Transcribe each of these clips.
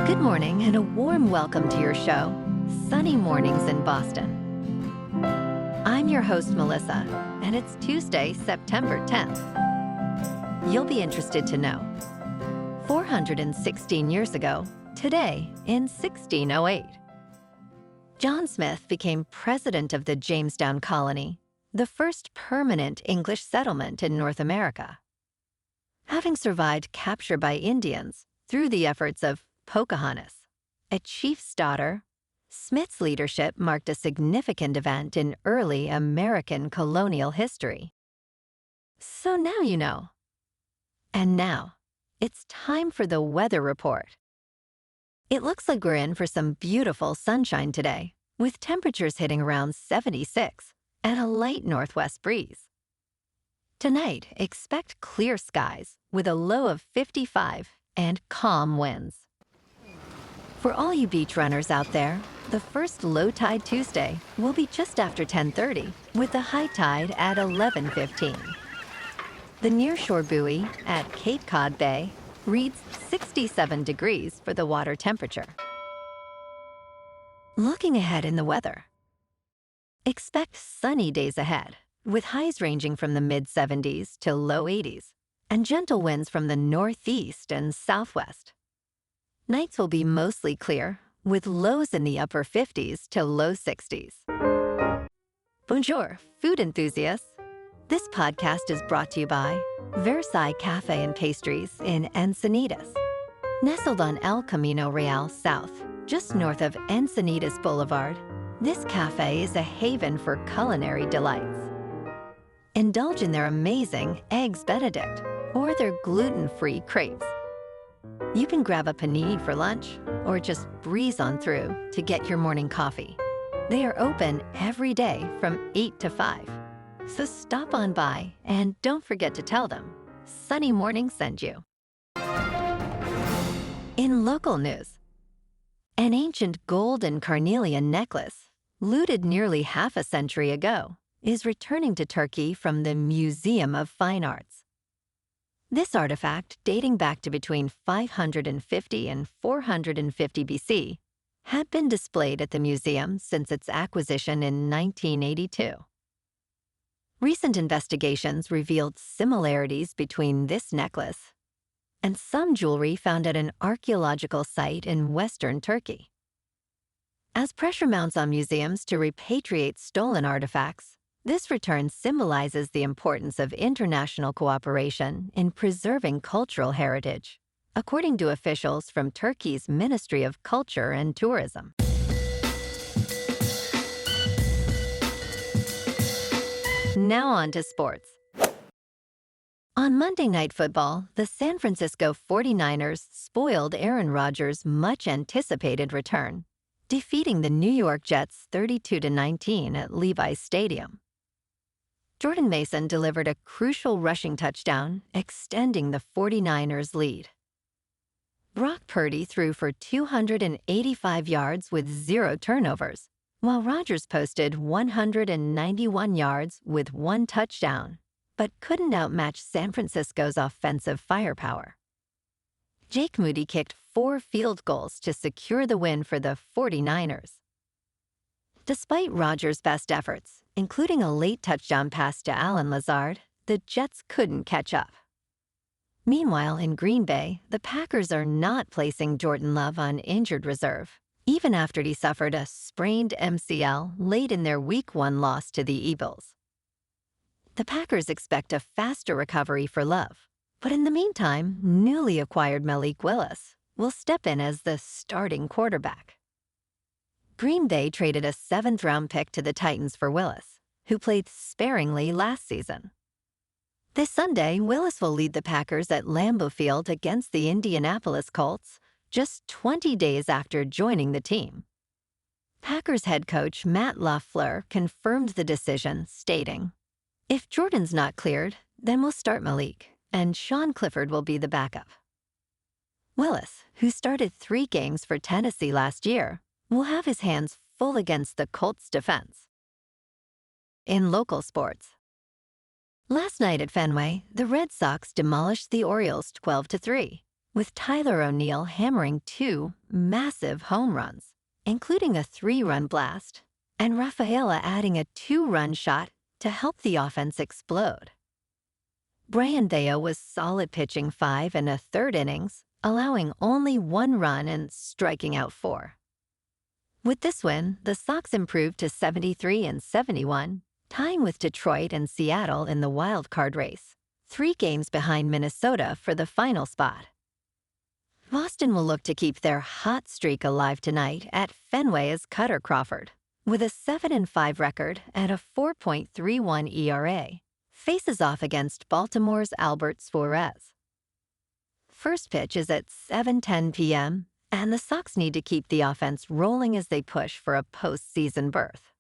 Good morning and a warm welcome to your show, Sunny Mornings in Boston. I'm your host, Melissa, and it's Tuesday, September 10th. You'll be interested to know, 416 years ago, today in 1608, John Smith became president of the Jamestown Colony, the first permanent English settlement in North America. Having survived capture by Indians through the efforts of Pocahontas, a chief's daughter, Smith's leadership marked a significant event in early American colonial history. So now you know. And now, it's time for the weather report. It looks like we're in for some beautiful sunshine today, with temperatures hitting around 76 and a light northwest breeze. Tonight, expect clear skies with a low of 55 and calm winds. For all you beach runners out there, the first low tide Tuesday will be just after 10:30, with the high tide at 11:15. The nearshore buoy at Cape Cod Bay reads 67 degrees for the water temperature. Looking ahead in the weather, expect sunny days ahead, with highs ranging from the mid-70s to low 80s, and gentle winds from the northeast and southwest. Nights will be mostly clear, with lows in the upper 50s to low 60s. Bonjour, food enthusiasts. This podcast is brought to you by Versailles Cafe and Pastries in Encinitas. Nestled on El Camino Real South, just north of Encinitas Boulevard, this cafe is a haven for culinary delights. Indulge in their amazing Eggs Benedict or their gluten-free crepes. You can grab a panini for lunch or just breeze on through to get your morning coffee. They are open every day from 8 to 5. So stop on by and don't forget to tell them Sunny Morning sent you. In local news, an ancient gold and carnelian necklace, looted nearly half a century ago, is returning to Turkey from the Museum of Fine Arts. This artifact, dating back to between 550 and 450 BC, had been displayed at the museum since its acquisition in 1982. Recent investigations revealed similarities between this necklace and some jewelry found at an archaeological site in western Turkey. As pressure mounts on museums to repatriate stolen artifacts, this return symbolizes the importance of international cooperation in preserving cultural heritage, according to officials from Turkey's Ministry of Culture and Tourism. Now on to sports. On Monday Night Football, the San Francisco 49ers spoiled Aaron Rodgers' much-anticipated return, defeating the New York Jets 32-19 at Levi's Stadium. Jordan Mason delivered a crucial rushing touchdown, extending the 49ers' lead. Brock Purdy threw for 285 yards with 0 turnovers, while Rodgers posted 191 yards with 1 touchdown, but couldn't outmatch San Francisco's offensive firepower. Jake Moody kicked 4 field goals to secure the win for the 49ers. Despite Rodgers' best efforts, including a late touchdown pass to Allen Lazard, the Jets couldn't catch up. Meanwhile, in Green Bay, the Packers are not placing Jordan Love on injured reserve, even after he suffered a sprained MCL late in their Week 1 loss to the Eagles. The Packers expect a faster recovery for Love, but in the meantime, newly acquired Malik Willis will step in as the starting quarterback. Green Bay traded a 7th-round pick to the Titans for Willis, who played sparingly last season. This Sunday, Willis will lead the Packers at Lambeau Field against the Indianapolis Colts, just 20 days after joining the team. Packers head coach Matt LaFleur confirmed the decision, stating, "If Jordan's not cleared, then we'll start Malik, and Sean Clifford will be the backup." Willis, who started 3 games for Tennessee last year, will have his hands full against the Colts' defense. In local sports, last night at Fenway, the Red Sox demolished the Orioles 12-3, with Tyler O'Neill hammering 2 massive home runs, including a 3-run blast, and Rafaela adding a 2-run shot to help the offense explode. Brian Theo was solid pitching 5 1/3 innings, allowing only 1 run and striking out 4. With this win, the Sox improved to 73-71, tying with Detroit and Seattle in the wild card race, 3 games behind Minnesota for the final spot. Boston will look to keep their hot streak alive tonight at Fenway as Cutter Crawford, with a 7-5 record and a 4.31 ERA, faces off against Baltimore's Albert Suarez. First pitch is at 7:10 p.m., and the Sox need to keep the offense rolling as they push for a postseason berth.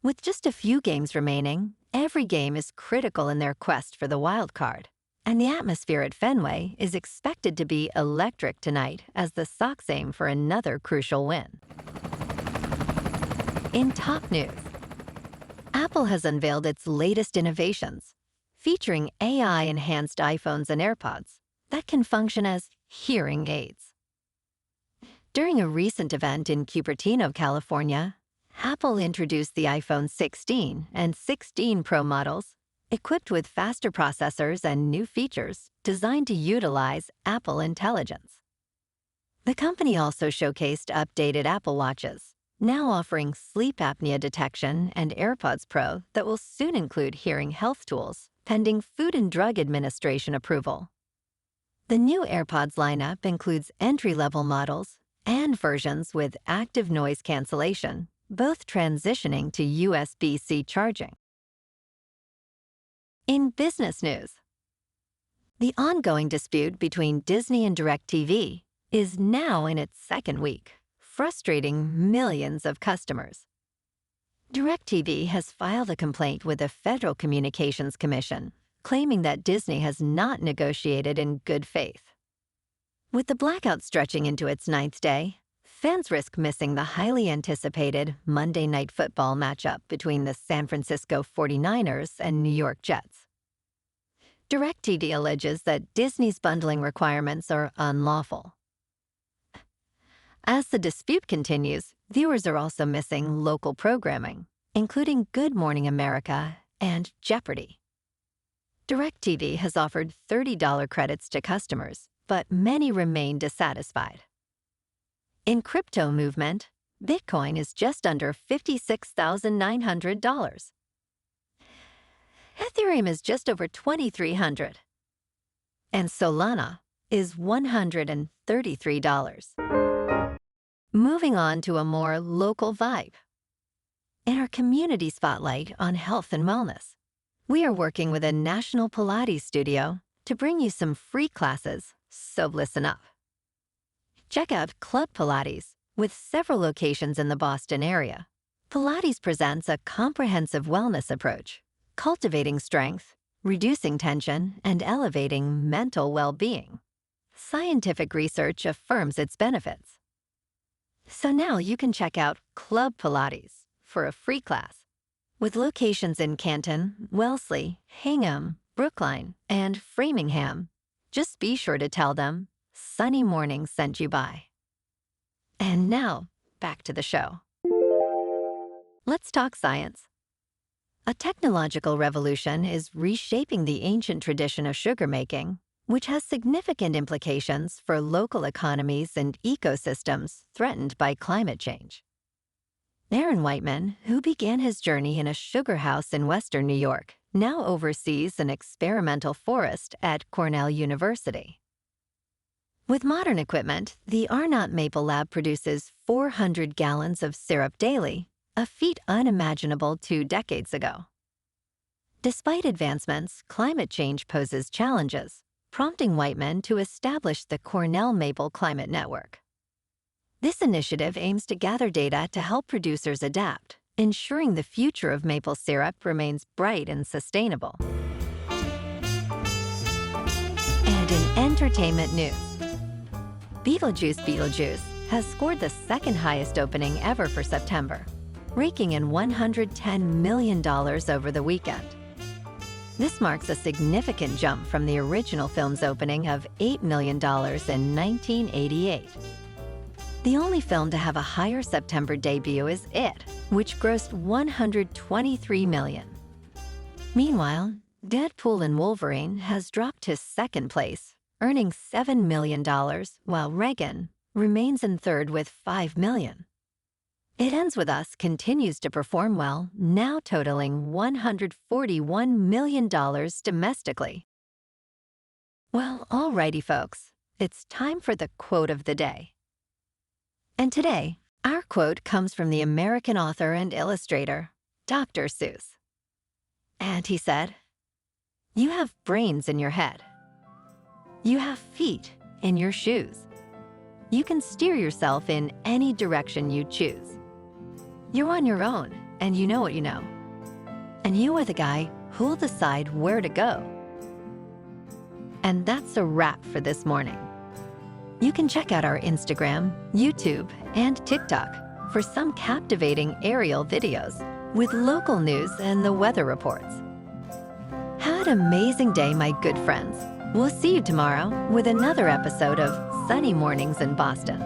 With just a few games remaining, every game is critical in their quest for the wild card, and the atmosphere at Fenway is expected to be electric tonight as the Sox aim for another crucial win. In top news, Apple has unveiled its latest innovations, featuring AI-enhanced iPhones and AirPods that can function as hearing aids. During a recent event in Cupertino, California, Apple introduced the iPhone 16 and 16 Pro models, equipped with faster processors and new features designed to utilize Apple Intelligence. The company also showcased updated Apple Watches, now offering sleep apnea detection, and AirPods Pro that will soon include hearing health tools, pending Food and Drug Administration approval. The new AirPods lineup includes entry-level models and versions with active noise cancellation, both transitioning to USB-C charging. In business news, the ongoing dispute between Disney and DirecTV is now in its 2nd week, frustrating millions of customers. DirecTV has filed a complaint with the Federal Communications Commission, claiming that Disney has not negotiated in good faith. With the blackout stretching into its 9th day, fans risk missing the highly anticipated Monday Night Football matchup between the San Francisco 49ers and New York Jets. DirecTV alleges that Disney's bundling requirements are unlawful. As the dispute continues, viewers are also missing local programming, including Good Morning America and Jeopardy! DirecTV has offered $30 credits to customers, but many remain dissatisfied. In crypto movement, Bitcoin is just under $56,900. Ethereum is just over $2,300. And Solana is $133. Moving on to a more local vibe. In our community spotlight on health and wellness, we are working with a national Pilates studio to bring you some free classes, so listen up. Check out Club Pilates, with several locations in the Boston area. Pilates presents a comprehensive wellness approach, cultivating strength, reducing tension, and elevating mental well-being. Scientific research affirms its benefits. So now you can check out Club Pilates for a free class. With locations in Canton, Wellesley, Hingham, Brookline, and Framingham, just be sure to tell them Sunny Morning sent you by. And now, back to the show. Let's talk science. A technological revolution is reshaping the ancient tradition of sugar making, which has significant implications for local economies and ecosystems threatened by climate change. Aaron Whiteman, who began his journey in a sugar house in Western New York, now oversees an experimental forest at Cornell University. With modern equipment, the Arnott Maple Lab produces 400 gallons of syrup daily, a feat unimaginable 2 decades ago. Despite advancements, climate change poses challenges, prompting Whiteman to establish the Cornell Maple Climate Network. This initiative aims to gather data to help producers adapt, ensuring the future of maple syrup remains bright and sustainable. And in entertainment news, Beetlejuice has scored the 2nd highest opening ever for September, raking in $110 million over the weekend. This marks a significant jump from the original film's opening of $8 million in 1988. The only film to have a higher September debut is It, which grossed $123 million. Meanwhile, Deadpool and Wolverine has dropped to second place, earning $7 million, while Reagan remains in third with $5 million. It Ends With Us continues to perform well, now totaling $141 million domestically. Well, alrighty folks, it's time for the quote of the day. And today, our quote comes from the American author and illustrator, Dr. Seuss. And he said, "You have brains in your head. You have feet in your shoes. You can steer yourself in any direction you choose. You're on your own, and you know what you know. And you are the guy who'll decide where to go." And that's a wrap for this morning. You can check out our Instagram, YouTube, and TikTok for some captivating aerial videos with local news and the weather reports. Have an amazing day, my good friends. We'll see you tomorrow with another episode of Sunny Mornings in Boston.